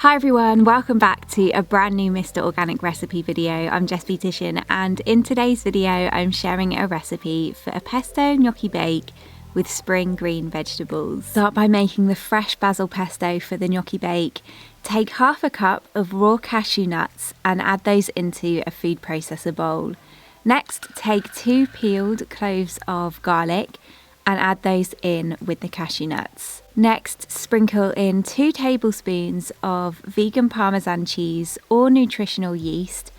Hi everyone, welcome back to a brand new Mr. Organic recipe video. I'm Jess Beautician, and in today's video I'm sharing a recipe for a pesto gnocchi bake with spring green vegetables. Start by making the fresh basil pesto for the gnocchi bake. Take half a cup of raw cashew nuts and add those into a food processor bowl. Next, take 2 peeled cloves of garlic and add those in with the cashew nuts. Next, sprinkle in 2 tablespoons of vegan parmesan cheese or nutritional yeast,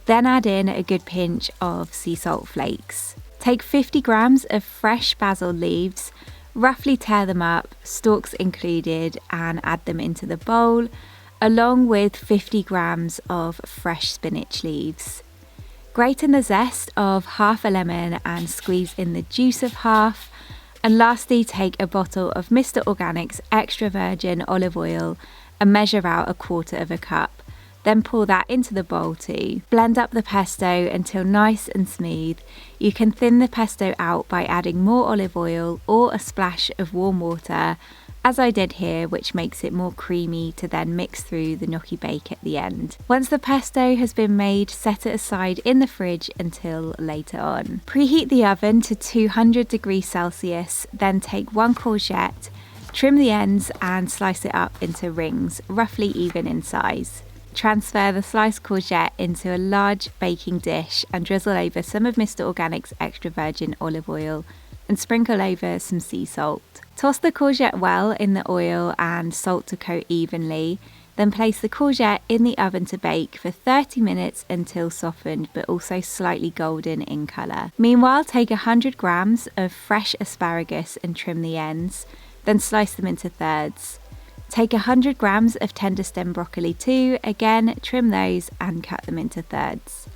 then add in a good pinch of sea salt flakes. Take 50 grams of fresh basil leaves, roughly tear them up, stalks included, and add them into the bowl, along with 50 grams of fresh spinach leaves. Grate in the zest of half a lemon and squeeze in the juice of half. And lastly, take a bottle of Mr. Organic's extra virgin olive oil and measure out 1/4 cup. Then pour that into the bowl too. Blend up the pesto until nice and smooth. You can thin the pesto out by adding more olive oil or a splash of warm water, as I did here, which makes it more creamy to then mix through the gnocchi bake at the end. Once the pesto has been made, set it aside in the fridge until later on. Preheat the oven to 200 degrees Celsius, then take 1 courgette, trim the ends and slice it up into rings, roughly even in size. Transfer the sliced courgette into a large baking dish and drizzle over some of Mr. Organic's extra virgin olive oil and sprinkle over some sea salt. Toss the courgette well in the oil and salt to coat evenly, then place the courgette in the oven to bake for 30 minutes until softened but also slightly golden in colour. Meanwhile, take 100 grams of fresh asparagus and trim the ends, then slice them into thirds. Take 100 grams of tender stem broccoli too, again trim those and cut them into thirds.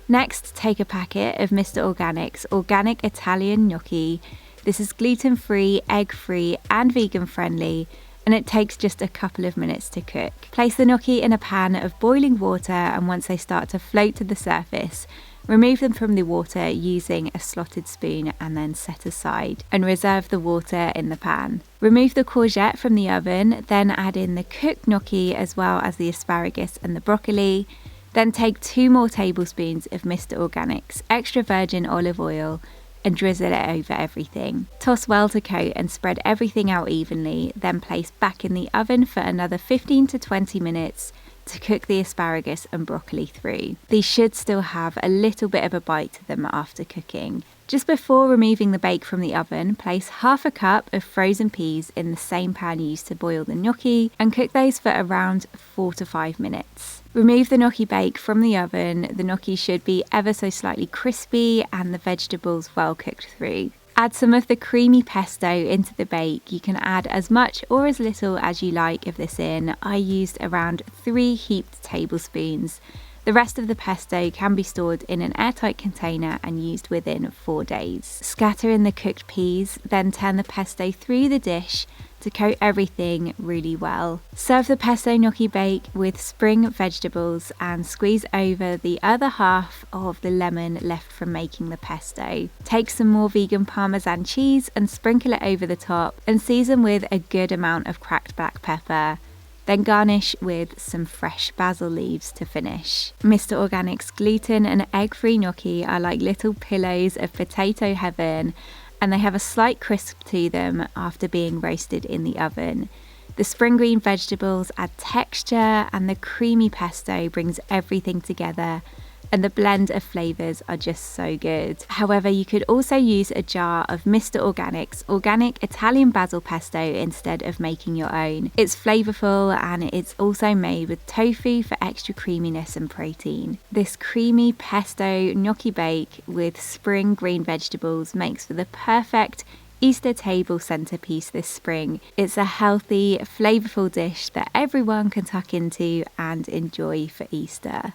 Next, take a packet of Mr. Organic's organic Italian gnocchi. This is gluten-free, egg-free and vegan-friendly, and it takes just a couple of minutes to cook. Place the gnocchi in a pan of boiling water, and once they start to float to the surface, remove them from the water using a slotted spoon and then set aside and reserve the water in the pan. Remove the courgette from the oven, then add in the cooked gnocchi as well as the asparagus and the broccoli. Then take 2 more tablespoons of Mr. Organic's extra virgin olive oil and drizzle it over everything. Toss well to coat and spread everything out evenly, then place back in the oven for another 15 to 20 minutes to cook the asparagus and broccoli through. These should still have a little bit of a bite to them after cooking. Just before removing the bake from the oven, place half a cup of frozen peas in the same pan used to boil the gnocchi and cook those for around 4 to 5 minutes. Remove the gnocchi bake from the oven. The gnocchi should be ever so slightly crispy and the vegetables well cooked through. Add some of the creamy pesto into the bake. You can add as much or as little as you like of this in. I used around 3 heaped tablespoons. The rest of the pesto can be stored in an airtight container and used within 4 days. Scatter in the cooked peas, then turn the pesto through the dish to coat everything really well. Serve the pesto gnocchi bake with spring vegetables and squeeze over the other half of the lemon left from making the pesto. Take some more vegan parmesan cheese and sprinkle it over the top and season with a good amount of cracked black pepper. Then garnish with some fresh basil leaves to finish. Mr. Organic's gluten and egg-free gnocchi are like little pillows of potato heaven, and they have a slight crisp to them after being roasted in the oven. The spring green vegetables add texture, and the creamy pesto brings everything together, and the blend of flavours are just so good. However, you could also use a jar of Mr. Organic's organic Italian basil pesto instead of making your own. It's flavourful and it's also made with tofu for extra creaminess and protein. This creamy pesto gnocchi bake with spring green vegetables makes for the perfect Easter table centerpiece this spring. It's a healthy, flavourful dish that everyone can tuck into and enjoy for Easter.